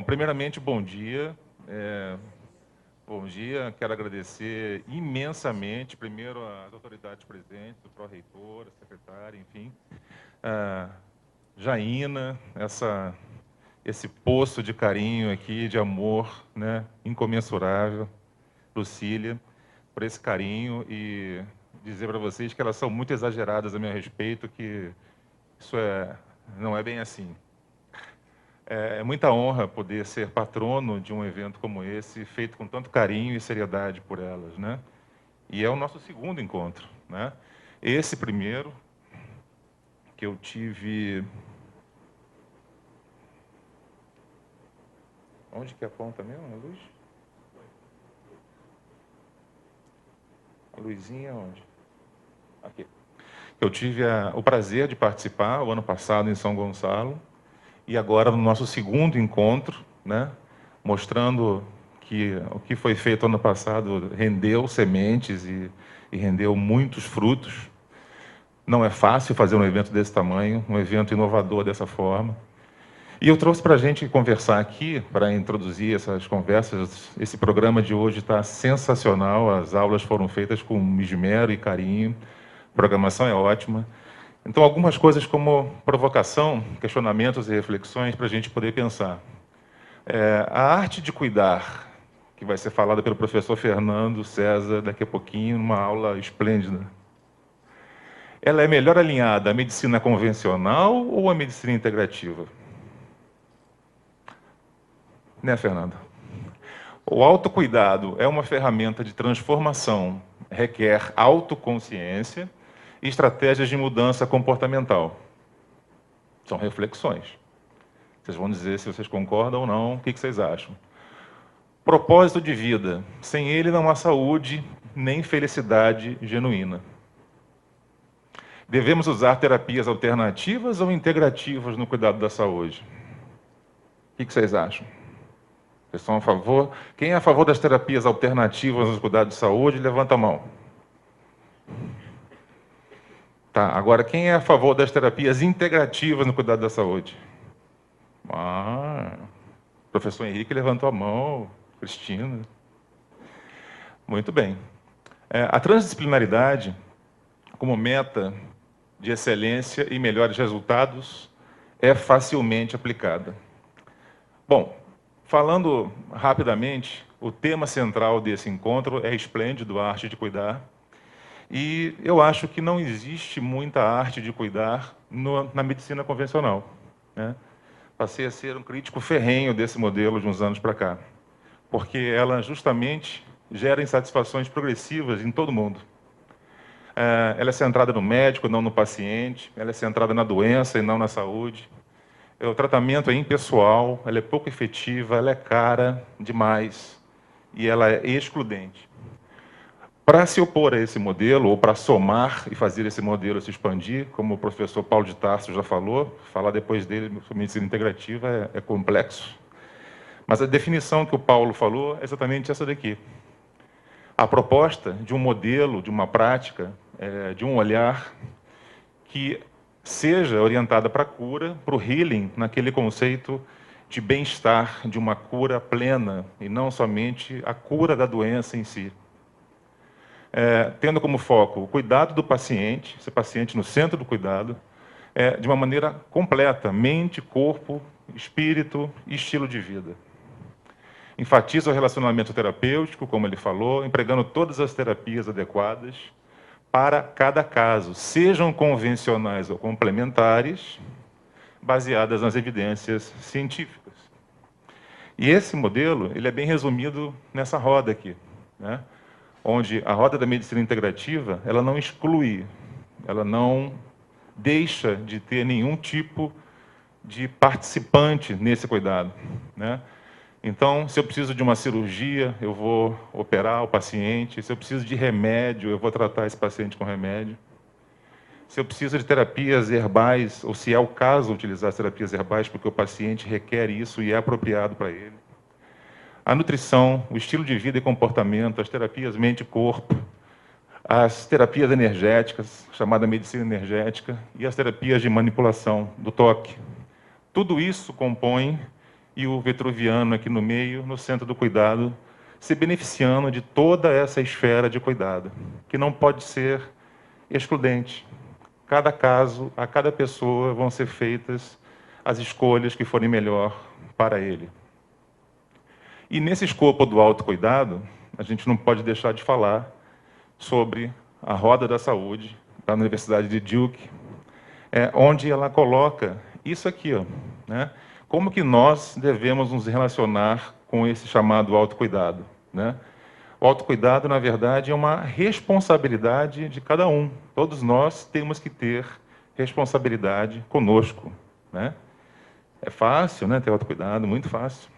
primeiramente, bom dia. Bom dia, quero agradecer imensamente, primeiro, às autoridades presentes, o pró-reitor, a secretária, enfim, a Jaina, esse poço de carinho aqui, de amor, né, incomensurável, Lucília, por esse carinho e dizer para vocês que elas são muito exageradas a meu respeito, que isso não é bem assim. É muita honra poder ser patrono de um evento como esse, feito com tanto carinho e seriedade por elas, né? E é o nosso segundo encontro, né? Esse primeiro, que eu tive... Onde que aponta mesmo a luz? A luzinha onde? Aqui. Eu tive o prazer de participar o ano passado em São Gonçalo, e agora no nosso segundo encontro, né, mostrando que o que foi feito ano passado rendeu sementes e rendeu muitos frutos. Não é fácil fazer um evento desse tamanho, um evento inovador dessa forma. E eu trouxe para a gente conversar aqui, para introduzir essas conversas. Esse programa de hoje está sensacional, as aulas foram feitas com esmero e carinho, a programação é ótima. Então, algumas coisas como provocação, questionamentos e reflexões para a gente poder pensar. A arte de cuidar, que vai ser falada pelo professor Fernando César daqui a pouquinho, numa aula esplêndida. Ela é melhor alinhada à medicina convencional ou à medicina integrativa? Né, Fernando? O autocuidado é uma ferramenta de transformação, requer autoconsciência e estratégias de mudança comportamental. São reflexões. Vocês vão dizer se vocês concordam ou não, o que vocês acham. Propósito de vida. Sem ele não há saúde nem felicidade genuína. Devemos usar terapias alternativas ou integrativas no cuidado da saúde? O que vocês acham? Vocês são a favor? Quem é a favor das terapias alternativas no cuidado de saúde, levanta a mão. Tá, agora quem é a favor das terapias integrativas no cuidado da saúde? O professor Henrique levantou a mão, Cristina. Muito bem. A transdisciplinaridade, como meta de excelência e melhores resultados, é facilmente aplicada. Bom, falando rapidamente, o tema central desse encontro é esplêndido, a arte de cuidar. E eu acho que não existe muita arte de cuidar na medicina convencional, né? Passei a ser um crítico ferrenho desse modelo de uns anos para cá, porque ela justamente gera insatisfações progressivas em todo mundo. Ela é centrada no médico, não no paciente, ela é centrada na doença e não na saúde. O tratamento é impessoal, ela é pouco efetiva, ela é cara demais e ela é excludente. Para se opor a esse modelo, ou para somar e fazer esse modelo se expandir, como o professor Paulo de Tarso já falou, falar depois dele sobre medicina integrativa é complexo. Mas a definição que o Paulo falou é exatamente essa daqui. A proposta de um modelo, de uma prática, de um olhar que seja orientada para a cura, para o healing, naquele conceito de bem-estar, de uma cura plena, e não somente a cura da doença em si. Tendo como foco o cuidado do paciente, esse paciente no centro do cuidado, de uma maneira completa, mente, corpo, espírito e estilo de vida. Enfatiza o relacionamento terapêutico, como ele falou, empregando todas as terapias adequadas para cada caso, sejam convencionais ou complementares, baseadas nas evidências científicas. E esse modelo ele é bem resumido nessa roda aqui, né? Onde a roda da medicina integrativa ela não exclui, ela não deixa de ter nenhum tipo de participante nesse cuidado, né? Então, se eu preciso de uma cirurgia, eu vou operar o paciente. Se eu preciso de remédio, eu vou tratar esse paciente com remédio. Se eu preciso de terapias herbais, ou se é o caso utilizar terapias herbais, porque o paciente requer isso e é apropriado para ele. A nutrição, o estilo de vida e comportamento, as terapias mente e corpo, as terapias energéticas, chamada medicina energética, e as terapias de manipulação do toque. Tudo isso compõe e o vitruviano aqui no meio, no centro do cuidado, se beneficiando de toda essa esfera de cuidado, que não pode ser excludente. Cada caso, a cada pessoa vão ser feitas as escolhas que forem melhor para ele. E nesse escopo do autocuidado, a gente não pode deixar de falar sobre a Roda da Saúde, da Universidade de Duke, onde ela coloca isso aqui, ó, né? Como que nós devemos nos relacionar com esse chamado autocuidado, né? O autocuidado, na verdade, é uma responsabilidade de cada um. Todos nós temos que ter responsabilidade conosco, né? É fácil, né, ter autocuidado, muito fácil.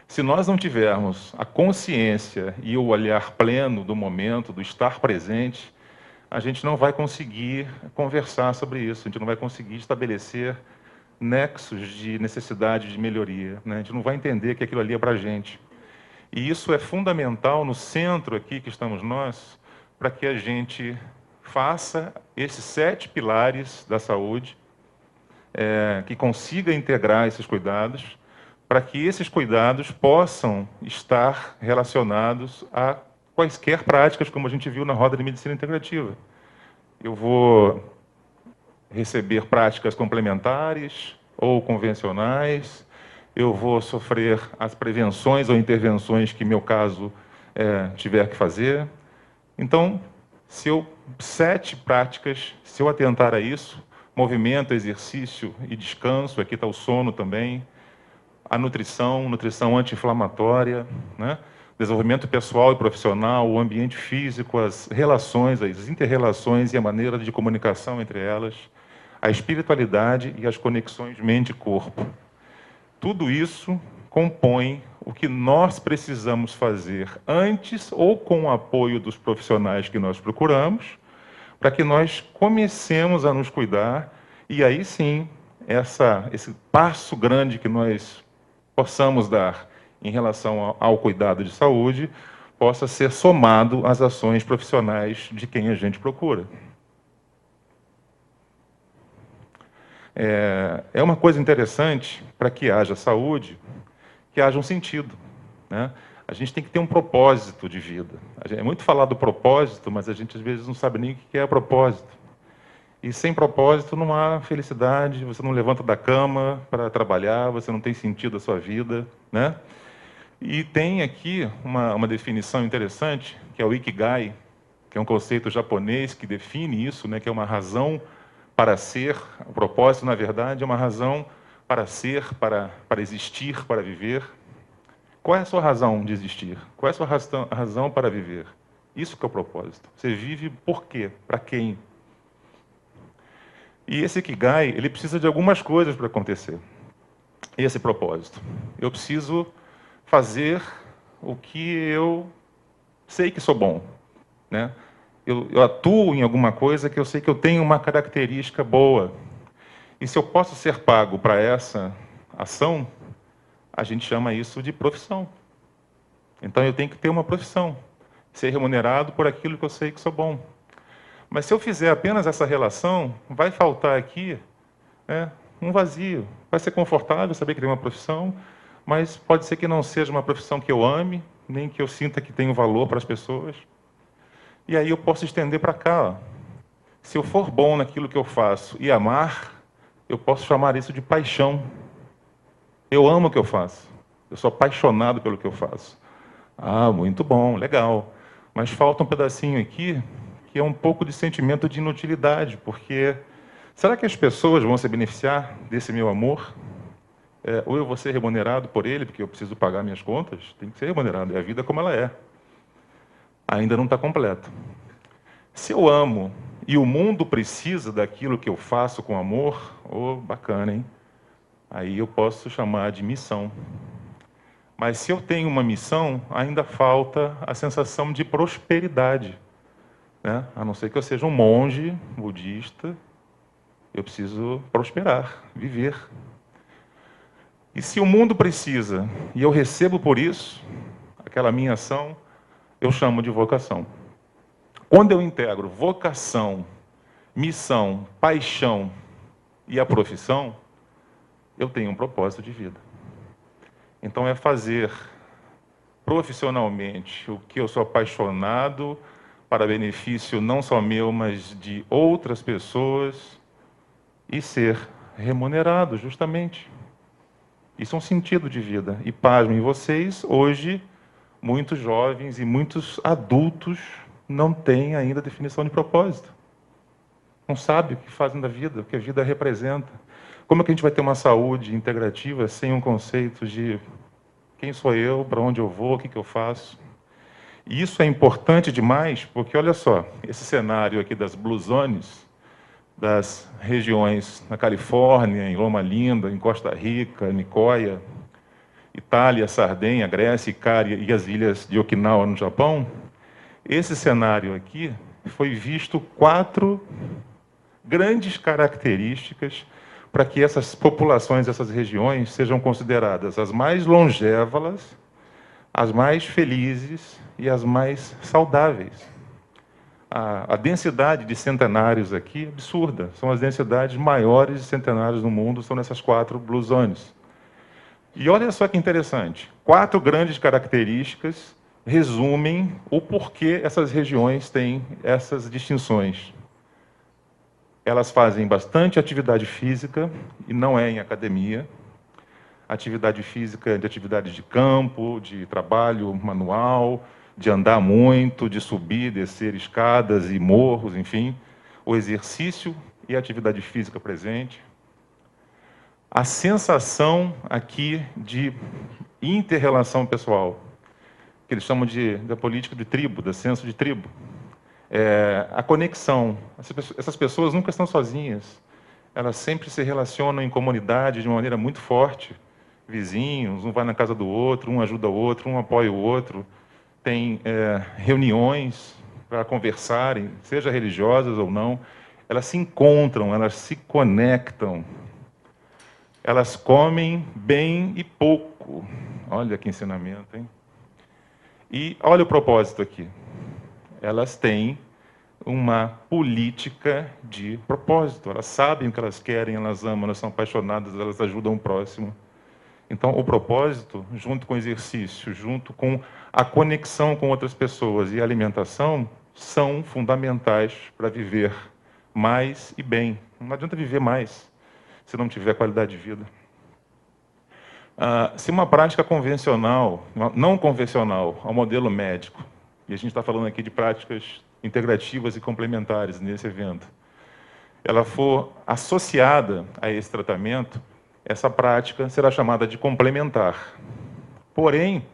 Se nós não tivermos a consciência e o olhar pleno do momento, do estar presente, a gente não vai conseguir conversar sobre isso, a gente não vai conseguir estabelecer nexos de necessidade de melhoria, né? A gente não vai entender que aquilo ali é para a gente. E isso é fundamental no centro aqui que estamos nós, para que a gente faça esses 7 pilares da saúde, que consiga integrar esses cuidados, para que esses cuidados possam estar relacionados a quaisquer práticas, como a gente viu na roda de medicina integrativa. Eu vou receber práticas complementares ou convencionais, eu vou sofrer as prevenções ou intervenções que, meu caso, tiver que fazer. Então, 7 práticas, se eu atentar a isso, movimento, exercício e descanso, aqui está o sono também, a nutrição anti-inflamatória, né? Desenvolvimento pessoal e profissional, o ambiente físico, as relações, as inter-relações e a maneira de comunicação entre elas, a espiritualidade e as conexões mente-corpo. Tudo isso compõe o que nós precisamos fazer antes ou com o apoio dos profissionais que nós procuramos, para que nós comecemos a nos cuidar e aí sim, esse passo grande que nós possamos dar em relação ao cuidado de saúde possa ser somado às ações profissionais de quem a gente procura. É uma coisa interessante para que haja saúde, que haja um sentido, né? A gente tem que ter um propósito de vida. É muito falado do propósito, mas a gente às vezes não sabe nem o que é propósito. E sem propósito não há felicidade, você não levanta da cama para trabalhar, você não tem sentido a sua vida, né? E tem aqui uma definição interessante, que é o Ikigai, que é um conceito japonês que define isso, né, que é uma razão para ser. O propósito, na verdade, é uma razão para ser, para existir, para viver. Qual é a sua razão de existir? Qual é a sua razão para viver? Isso que é o propósito. Você vive por quê? Para quem? E esse Ikigai, ele precisa de algumas coisas para acontecer. Esse propósito. Eu preciso fazer o que eu sei que sou bom, né? Eu atuo em alguma coisa que eu sei que eu tenho uma característica boa. E se eu posso ser pago para essa ação, a gente chama isso de profissão. Então eu tenho que ter uma profissão, ser remunerado por aquilo que eu sei que sou bom. Mas se eu fizer apenas essa relação, vai faltar aqui um vazio. Vai ser confortável saber que tem uma profissão, mas pode ser que não seja uma profissão que eu ame, nem que eu sinta que tenho valor para as pessoas. E aí eu posso estender para cá. Ó. Se eu for bom naquilo que eu faço e amar, eu posso chamar isso de paixão. Eu amo o que eu faço. Eu sou apaixonado pelo que eu faço. Ah, muito bom, legal. Mas falta um pedacinho aqui que é um pouco de sentimento de inutilidade, porque será que as pessoas vão se beneficiar desse meu amor? Ou eu vou ser remunerado por ele, porque eu preciso pagar minhas contas? Tem que ser remunerado, é a vida como ela é. Ainda não está completo. Se eu amo e o mundo precisa daquilo que eu faço com amor, bacana, hein? Aí eu posso chamar de missão. Mas se eu tenho uma missão, ainda falta a sensação de prosperidade, né? A não ser que eu seja um monge budista, eu preciso prosperar, viver. E se o mundo precisa e eu recebo por isso, aquela minha ação, eu chamo de vocação. Quando eu integro vocação, missão, paixão e a profissão, eu tenho um propósito de vida. Então, é fazer profissionalmente o que eu sou apaixonado, para benefício não só meu, mas de outras pessoas, e ser remunerado, justamente. Isso é um sentido de vida. E pasmem vocês, hoje, muitos jovens e muitos adultos não têm ainda definição de propósito. Não sabem o que fazem da vida, o que a vida representa. Como é que a gente vai ter uma saúde integrativa sem um conceito de quem sou eu, para onde eu vou, o que eu faço? E isso é importante demais, porque, olha só, esse cenário aqui das Blue Zones, das regiões na Califórnia, em Loma Linda, em Costa Rica, Nicoya, Itália, Sardenha, Grécia, Icária e as ilhas de Okinawa, no Japão, esse cenário aqui foi visto 4 grandes características para que essas populações, essas regiões, sejam consideradas as mais longevas, as mais felizes e as mais saudáveis. A densidade de centenários aqui é absurda. São as densidades maiores de centenários no mundo, são nessas 4 Blue Zones. E olha só que interessante, 4 grandes características resumem o porquê essas regiões têm essas distinções. Elas fazem bastante atividade física, e não é em academia. Atividade física de atividades de campo, de trabalho manual, de andar muito, de subir, descer escadas e morros, enfim. O exercício e a atividade física presente. A sensação aqui de inter-relação pessoal, que eles chamam da política de tribo, do senso de tribo. A conexão. Essas pessoas nunca estão sozinhas. Elas sempre se relacionam em comunidade de uma maneira muito forte. Vizinhos, um vai na casa do outro, um ajuda o outro, um apoia o outro. Tem reuniões para conversarem, seja religiosas ou não. Elas se encontram, elas se conectam. Elas comem bem e pouco. Olha que ensinamento, hein? E olha o propósito aqui. Elas têm uma política de propósito. Elas sabem o que elas querem, elas amam, elas são apaixonadas, elas ajudam o próximo. Então, o propósito, junto com o exercício, junto com a conexão com outras pessoas e a alimentação, são fundamentais para viver mais e bem. Não adianta viver mais se não tiver qualidade de vida. Se uma prática convencional, não convencional, ao modelo médico, e a gente está falando aqui de práticas integrativas e complementares nesse evento, ela for associada a esse tratamento, essa prática será chamada de complementar. Porém,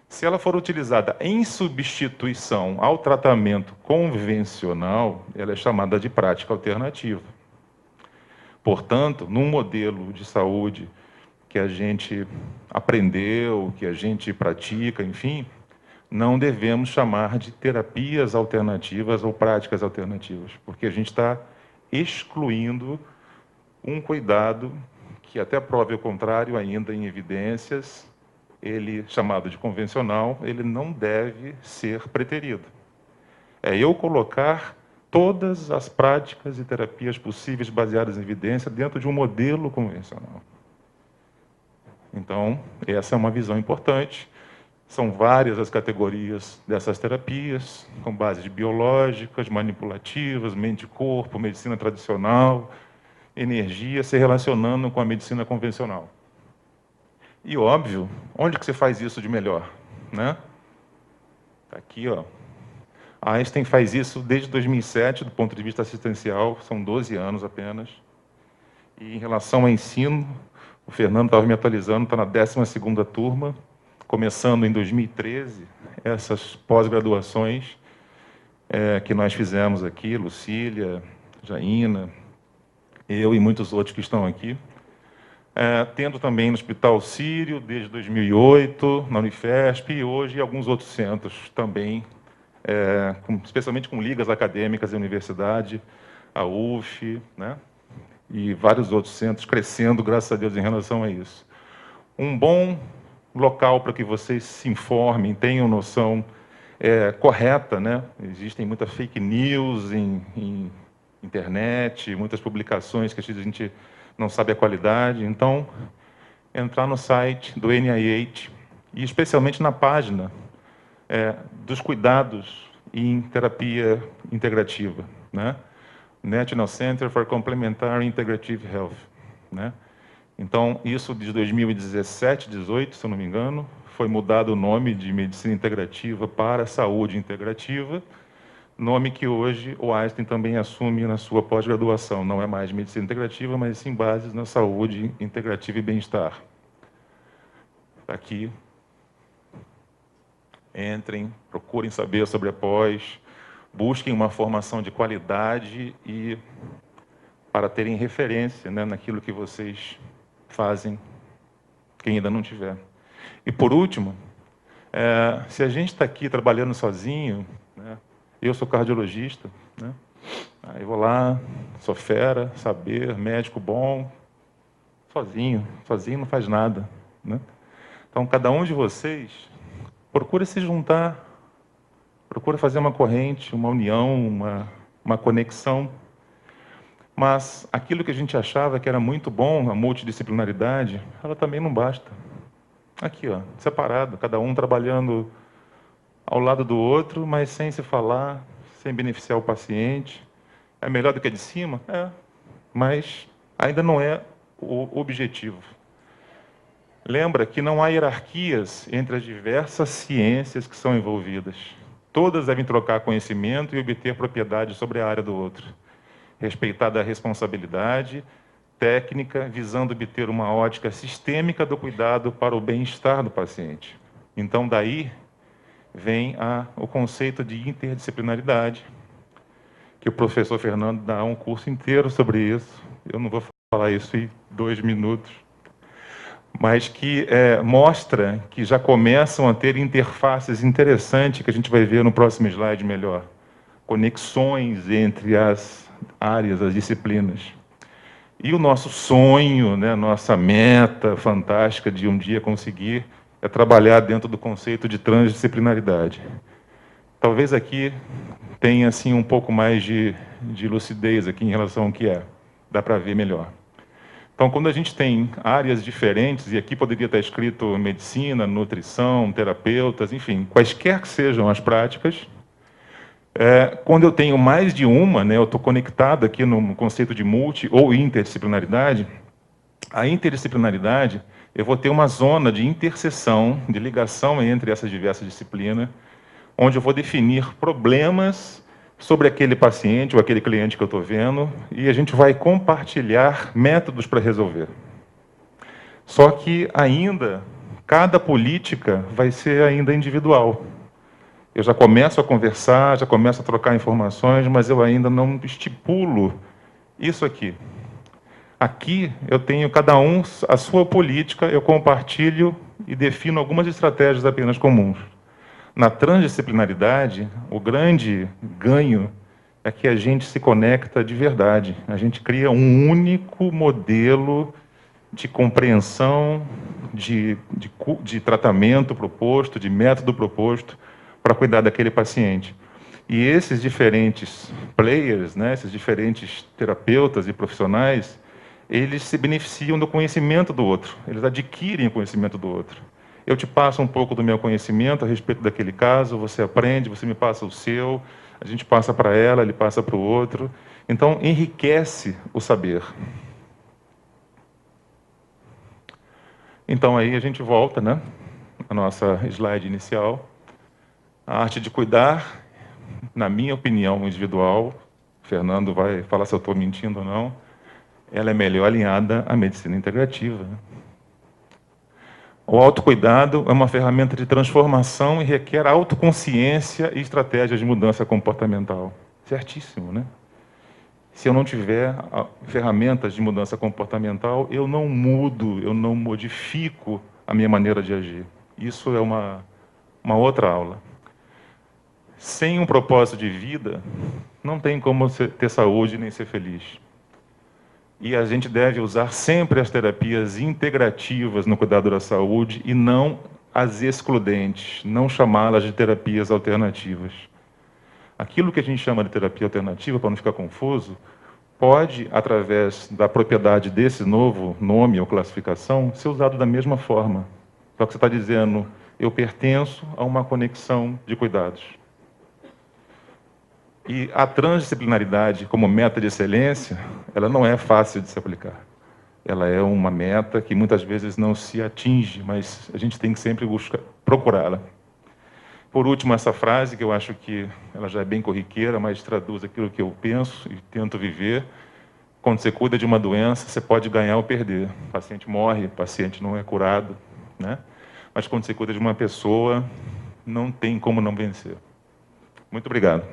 se ela for utilizada em substituição ao tratamento convencional, ela é chamada de prática alternativa. Portanto, num modelo de saúde que a gente aprendeu, que a gente pratica, enfim, não devemos chamar de terapias alternativas ou práticas alternativas, porque a gente está excluindo um cuidado que até prove o contrário ainda em evidências, ele chamado de convencional, ele não deve ser preterido. É eu colocar todas as práticas e terapias possíveis baseadas em evidência dentro de um modelo convencional. Então, essa é uma visão importante. São várias as categorias dessas terapias, com bases biológicas, manipulativas, mente-corpo, medicina tradicional, energia se relacionando com a medicina convencional. E, óbvio, onde que você faz isso de melhor? Né? Tá aqui, ó. A Einstein faz isso desde 2007, do ponto de vista assistencial, são 12 anos apenas. E, em relação ao ensino, o Fernando estava me atualizando, está na 12ª turma, começando em 2013, essas pós-graduações que nós fizemos aqui, Lucília, Jaina, eu e muitos outros que estão aqui, tendo também no Hospital Sírio, desde 2008, na Unifesp, e hoje alguns outros centros também, especialmente com ligas acadêmicas e universidade, a UF, né? E vários outros centros crescendo, graças a Deus, em relação a isso. Um bom local para que vocês se informem, tenham noção correta, né? Existem muitas fake news em internet, muitas publicações que a gente não sabe a qualidade. Então, entrar no site do NIH, e especialmente na página dos cuidados em terapia integrativa, né? National Center for Complementary Integrative Health, né? Então, isso de 2017, 18, se eu não me engano, foi mudado o nome de Medicina Integrativa para Saúde Integrativa, nome que hoje o Einstein também assume na sua pós-graduação. Não é mais Medicina Integrativa, mas sim bases na saúde integrativa e bem-estar. Aqui, entrem, procurem saber sobre a pós, busquem uma formação de qualidade e para terem referência, né, naquilo que vocês fazem, quem ainda não tiver. E por último, se a gente está aqui trabalhando sozinho, né, eu sou cardiologista, né, aí vou lá, sou fera, saber, médico bom, sozinho não faz nada, né? Então, cada um de vocês procura se juntar, procura fazer uma corrente, uma união, uma conexão. Mas aquilo que a gente achava que era muito bom, a multidisciplinaridade, ela também não basta. Aqui, ó, separado, cada um trabalhando ao lado do outro, mas sem se falar, sem beneficiar o paciente. É melhor do que a de cima? É, mas ainda não é o objetivo. Lembra que não há hierarquias entre as diversas ciências que são envolvidas. Todas devem trocar conhecimento e obter propriedade sobre a área do outro. Respeitada a responsabilidade técnica, visando obter uma ótica sistêmica do cuidado para o bem-estar do paciente. Então, daí vem o conceito de interdisciplinaridade, que o professor Fernando dá um curso inteiro sobre isso. Eu não vou falar isso em 2 minutos, mas que mostra que já começam a ter interfaces interessantes, que a gente vai ver no próximo slide melhor. Conexões entre as áreas, as disciplinas. E o nosso sonho, né, nossa meta fantástica de um dia conseguir é trabalhar dentro do conceito de transdisciplinaridade. Talvez aqui tenha assim, um pouco mais de lucidez aqui em relação ao que é. Dá para ver melhor. Então, quando a gente tem áreas diferentes, e aqui poderia estar escrito medicina, nutrição, terapeutas, enfim, quaisquer que sejam as práticas, quando eu tenho mais de uma, né, eu estou conectado aqui no conceito de multi ou interdisciplinaridade, a interdisciplinaridade, eu vou ter uma zona de interseção, de ligação entre essas diversas disciplinas, onde eu vou definir problemas sobre aquele paciente ou aquele cliente que eu estou vendo, e a gente vai compartilhar métodos para resolver. Só que ainda, cada política vai ser ainda individual. Eu já começo a conversar, já começo a trocar informações, mas eu ainda não estipulo isso aqui. Aqui eu tenho cada um a sua política, eu compartilho e defino algumas estratégias apenas comuns. Na transdisciplinaridade, o grande ganho é que a gente se conecta de verdade. A gente cria um único modelo de compreensão, de tratamento proposto, de método proposto, para cuidar daquele paciente. E esses diferentes players, né, esses diferentes terapeutas e profissionais, eles se beneficiam do conhecimento do outro, eles adquirem o conhecimento do outro. Eu te passo um pouco do meu conhecimento a respeito daquele caso, você aprende, você me passa o seu, a gente passa para ela, ele passa para o outro. Então, enriquece o saber. Então, aí a gente volta, né, à nossa slide inicial. A arte de cuidar, na minha opinião individual, Fernando vai falar se eu estou mentindo ou não, ela é melhor alinhada à medicina integrativa. O autocuidado é uma ferramenta de transformação e requer autoconsciência e estratégias de mudança comportamental. Certíssimo, né? Se eu não tiver ferramentas de mudança comportamental, eu não mudo, eu não modifico a minha maneira de agir. Isso é uma outra aula. Sem um propósito de vida, não tem como ter saúde nem ser feliz. E a gente deve usar sempre as terapias integrativas no cuidado da saúde e não as excludentes, não chamá-las de terapias alternativas. Aquilo que a gente chama de terapia alternativa, para não ficar confuso, pode, através da propriedade desse novo nome ou classificação, ser usado da mesma forma. Só que você está dizendo, eu pertenço a uma conexão de cuidados. E a transdisciplinaridade como meta de excelência, ela não é fácil de se aplicar. Ela é uma meta que muitas vezes não se atinge, mas a gente tem que sempre procurá-la. Por último, essa frase, que eu acho que ela já é bem corriqueira, mas traduz aquilo que eu penso e tento viver. Quando você cuida de uma doença, você pode ganhar ou perder. O paciente morre, o paciente não é curado, né? Mas quando você cuida de uma pessoa, não tem como não vencer. Muito obrigado.